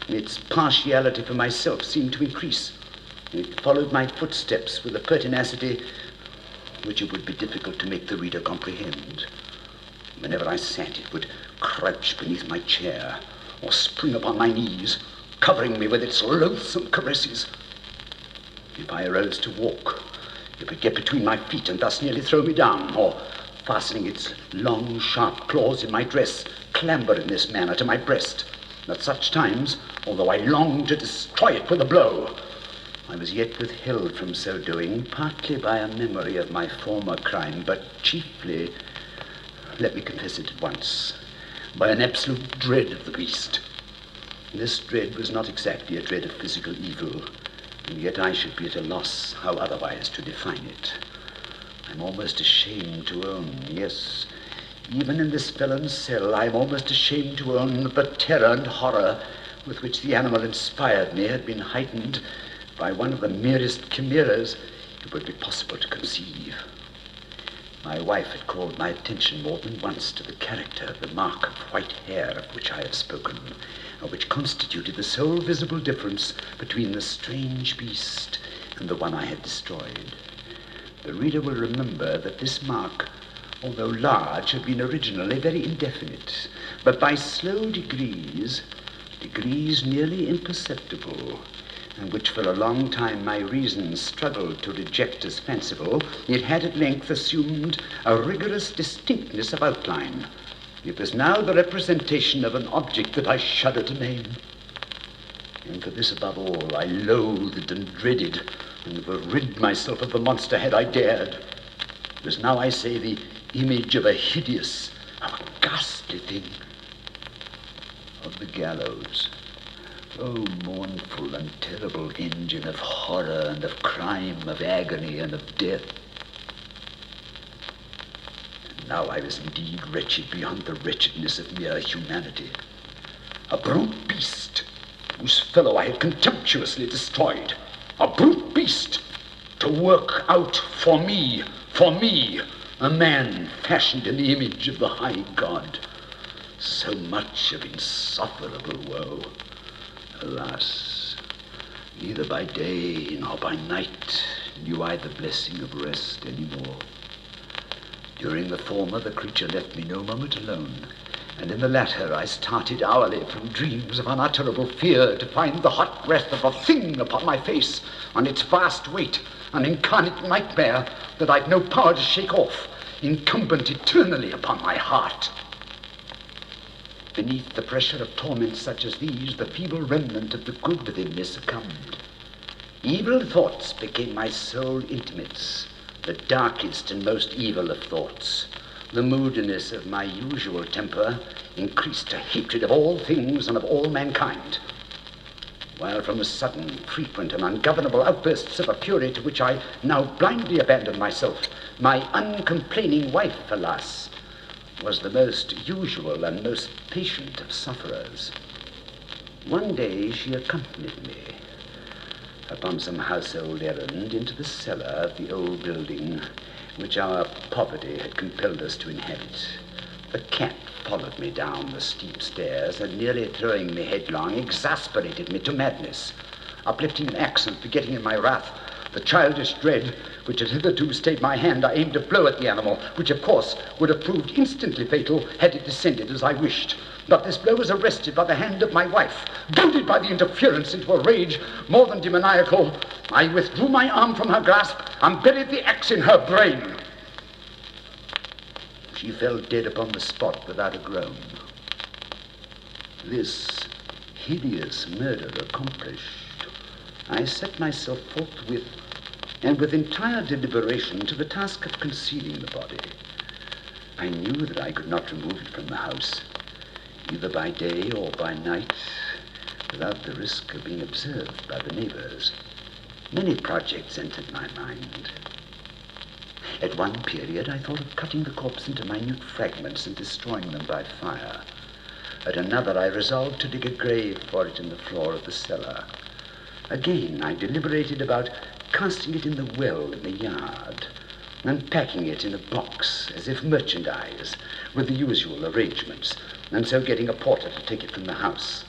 its partiality for myself seemed to increase. It followed my footsteps with a pertinacity which it would be difficult to make the reader comprehend. Whenever I sat, it would crouch beneath my chair or spring upon my knees, covering me with its loathsome caresses. If I arose to walk, it would get between my feet and thus nearly throw me down, or, fastening its long, sharp claws in my dress, clamber in this manner to my breast. At such times, although I longed to destroy it with a blow, I was yet withheld from so doing, partly by a memory of my former crime, but chiefly, let me confess it at once, by an absolute dread of the beast. This dread was not exactly a dread of physical evil, and yet I should be at a loss how otherwise to define it. I'm almost ashamed to own, yes, even in this felon's cell, I'm almost ashamed to own that the terror and horror with which the animal inspired me had been heightened by one of the merest chimeras it would be possible to conceive. My wife had called my attention more than once to the character of the mark of white hair of which I have spoken, and which constituted the sole visible difference between the strange beast and the one I had destroyed. The reader will remember that this mark, although large, had been originally very indefinite, but by slow degrees nearly imperceptible, and which for a long time my reason struggled to reject as fanciful, it had at length assumed a rigorous distinctness of outline. It was now the representation of an object that I shudder to name. And for this above all I loathed and dreaded, and would have rid myself of the monster had I dared. It was now, I say, the image of a hideous, of a ghastly thing, of the gallows. Oh, mournful and terrible engine of horror and of crime, of agony and of death. Now I was indeed wretched beyond the wretchedness of mere humanity. A brute beast, whose fellow I had contemptuously destroyed. A brute beast, to work out for me, a man fashioned in the image of the high God. So much of insufferable woe. Alas, neither by day nor by night knew I the blessing of rest any more. During the former, the creature left me no moment alone, and in the latter I started hourly from dreams of unutterable fear to find the hot breath of a thing upon my face, on its vast weight, an incarnate nightmare that I'd no power to shake off, incumbent eternally upon my heart. Beneath the pressure of torments such as these, the feeble remnant of the good within me succumbed. Evil thoughts became my sole intimates, the darkest and most evil of thoughts. The moodiness of my usual temper increased to hatred of all things and of all mankind, while from the sudden, frequent, and ungovernable outbursts of a fury to which I now blindly abandoned myself, my uncomplaining wife, alas, was the most usual and most patient of sufferers. One day she accompanied me upon some household errand into the cellar of the old building which our poverty had compelled us to inhabit. The cat followed me down the steep stairs and, nearly throwing me headlong, exasperated me to madness. Uplifting an axe and forgetting in my wrath the childish dread which had hitherto stayed my hand, I aimed a blow at the animal, which of course would have proved instantly fatal had it descended as I wished. But this blow was arrested by the hand of my wife. Goaded by the interference into a rage more than demoniacal, I withdrew my arm from her grasp and buried the axe in her brain. She fell dead upon the spot without a groan. This hideous murder accomplished, I set myself forthwith and with entire deliberation to the task of concealing the body. I knew that I could not remove it from the house, either by day or by night, without the risk of being observed by the neighbors. Many projects entered my mind. At one period, I thought of cutting the corpse into minute fragments and destroying them by fire. At another, I resolved to dig a grave for it in the floor of the cellar. Again, I deliberated about casting it in the well in the yard and packing it in a box as if merchandise with the usual arrangements, and so getting a porter to take it from the house.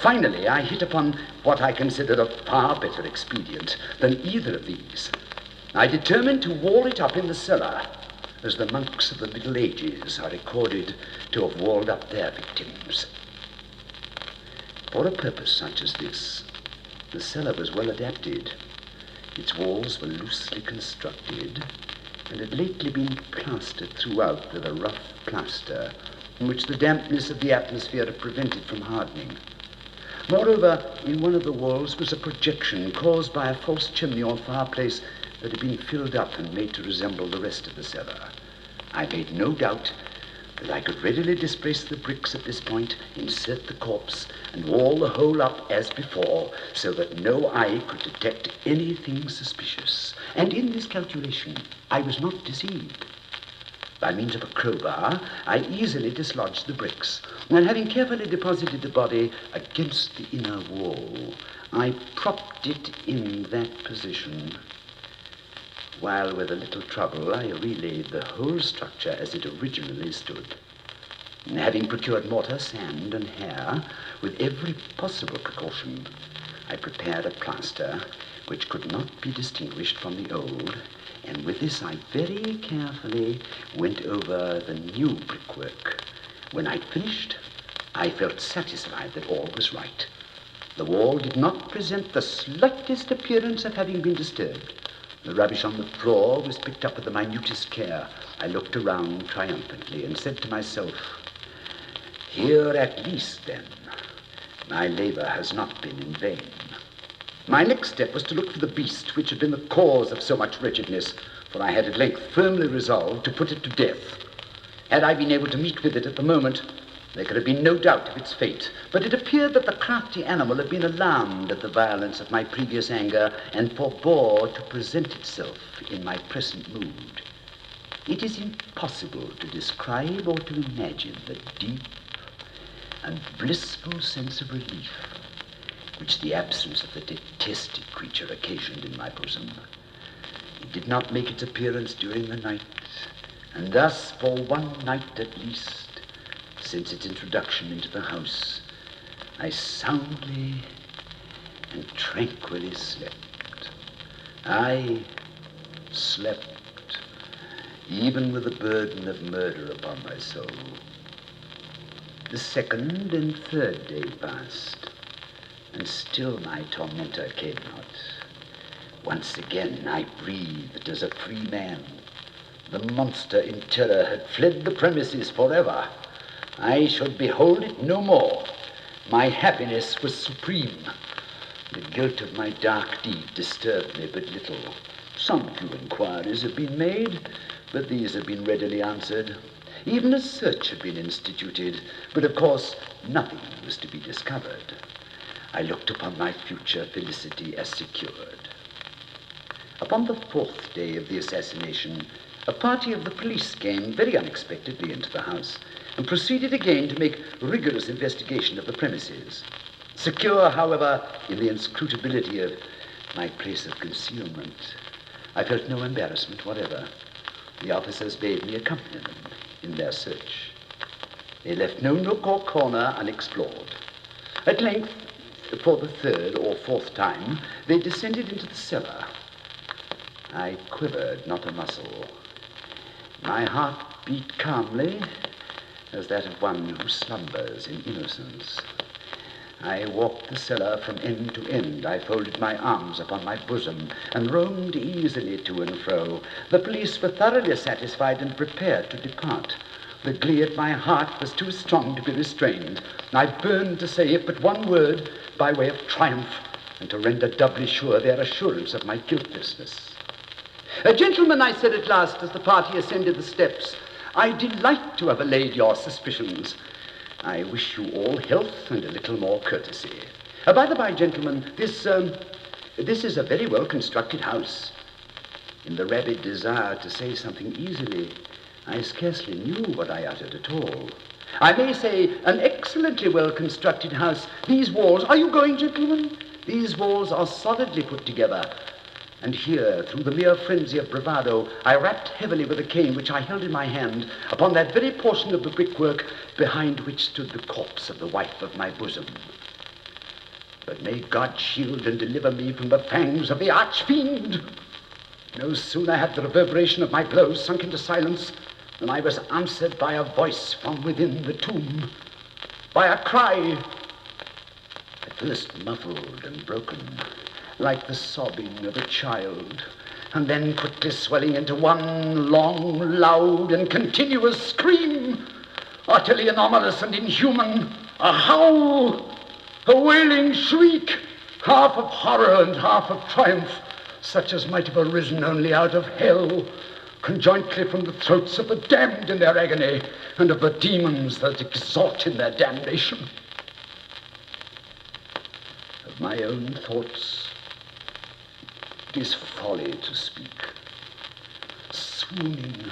Finally, I hit upon what I considered a far better expedient than either of these. I determined to wall it up in the cellar, as the monks of the Middle Ages are recorded to have walled up their victims. For a purpose such as this, the cellar was well adapted. Its walls were loosely constructed and had lately been plastered throughout with a rough plaster, in which the dampness of the atmosphere had prevented from hardening. Moreover, in one of the walls was a projection caused by a false chimney or fireplace that had been filled up and made to resemble the rest of the cellar. I made no doubt that I could readily displace the bricks at this point, insert the corpse, and wall the whole up as before, so that no eye could detect anything suspicious. And in this calculation, I was not deceived. By means of a crowbar, I easily dislodged the bricks, and having carefully deposited the body against the inner wall, I propped it in that position, while with a little trouble I relaid the whole structure as it originally stood. And having procured mortar, sand, and hair, with every possible precaution, I prepared a plaster which could not be distinguished from the old, and with this I very carefully went over the new brickwork. When I'd finished, I felt satisfied that all was right. The wall did not present the slightest appearance of having been disturbed. The rubbish on the floor was picked up with the minutest care. I looked around triumphantly and said to myself, "Here at least, then, my labor has not been in vain." My next step was to look for the beast which had been the cause of so much wretchedness, for I had at length firmly resolved to put it to death. Had I been able to meet with it at the moment, there could have been no doubt of its fate, but it appeared that the crafty animal had been alarmed at the violence of my previous anger and forbore to present itself in my present mood. It is impossible to describe or to imagine the deep and blissful sense of relief which the absence of the detested creature occasioned in my bosom. It did not make its appearance during the night, and thus, for one night at least, since its introduction into the house, I soundly and tranquilly slept. I slept, even with the burden of murder upon my soul. The second and third day passed, and still my tormentor came not. Once again I breathed as a free man. The monster in terror had fled the premises forever. I should behold it no more. My happiness was supreme. The guilt of my dark deed disturbed me but little. Some few inquiries have been made, but these have been readily answered. Even a search had been instituted, but of course nothing was to be discovered. I looked upon my future felicity as secured. Upon the fourth day of the assassination, a party of the police came very unexpectedly into the house and proceeded again to make rigorous investigation of the premises. Secure, however, in the inscrutability of my place of concealment, I felt no embarrassment whatever. The officers bade me accompany them in their search. They left no nook or corner unexplored. At length, for the third or fourth time, they descended into the cellar. I quivered not a muscle. My heart beat calmly as that of one who slumbers in innocence. I walked the cellar from end to end. I folded my arms upon my bosom and roamed easily to and fro. The police were thoroughly satisfied and prepared to depart. The glee at my heart was too strong to be restrained. I burned to say if but one word by way of triumph, and to render doubly sure their assurance of my guiltlessness. Gentlemen, I said at last as the party ascended the steps, I delight to have allayed your suspicions. I wish you all health and a little more courtesy. By the by, gentlemen, this is a very well-constructed house. In the rabid desire to say something easily, I scarcely knew what I uttered at all. I may say an excellently well-constructed house. These walls, are you going, gentlemen? These walls are solidly put together. And here, through the mere frenzy of bravado, I rapped heavily with a cane which I held in my hand upon that very portion of the brickwork behind which stood the corpse of the wife of my bosom. But may God shield and deliver me from the fangs of the arch-fiend! No sooner had the reverberation of my blows sunk into silence than I was answered by a voice from within the tomb, by a cry, at first muffled and broken, like the sobbing of a child, and then quickly swelling into one long, loud, and continuous scream, utterly anomalous and inhuman, a howl, a wailing shriek, half of horror and half of triumph, such as might have arisen only out of hell, conjointly from the throats of the damned in their agony, and of the demons that exult in their damnation. Of my own thoughts, it is folly to speak. Swooning,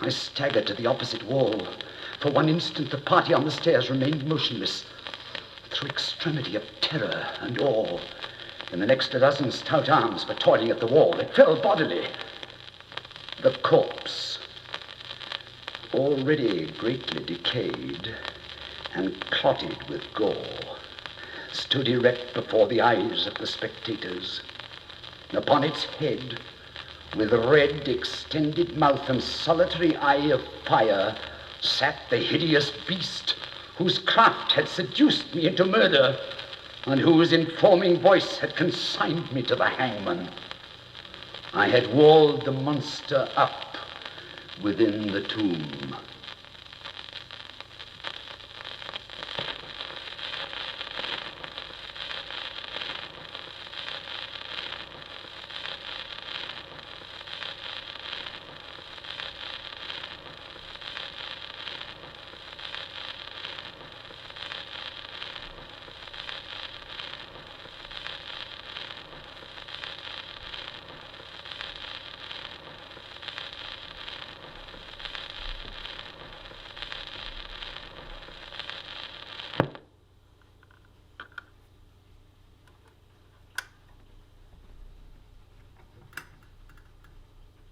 I staggered to the opposite wall. For one instant, the party on the stairs remained motionless, through extremity of terror and awe. In the next, a dozen stout arms were toiling at the wall. It fell bodily. The corpse, already greatly decayed and clotted with gore, stood erect before the eyes of the spectators. Upon its head, with red, extended mouth and solitary eye of fire, sat the hideous beast whose craft had seduced me into murder and whose informing voice had consigned me to the hangman. I had walled the monster up within the tomb.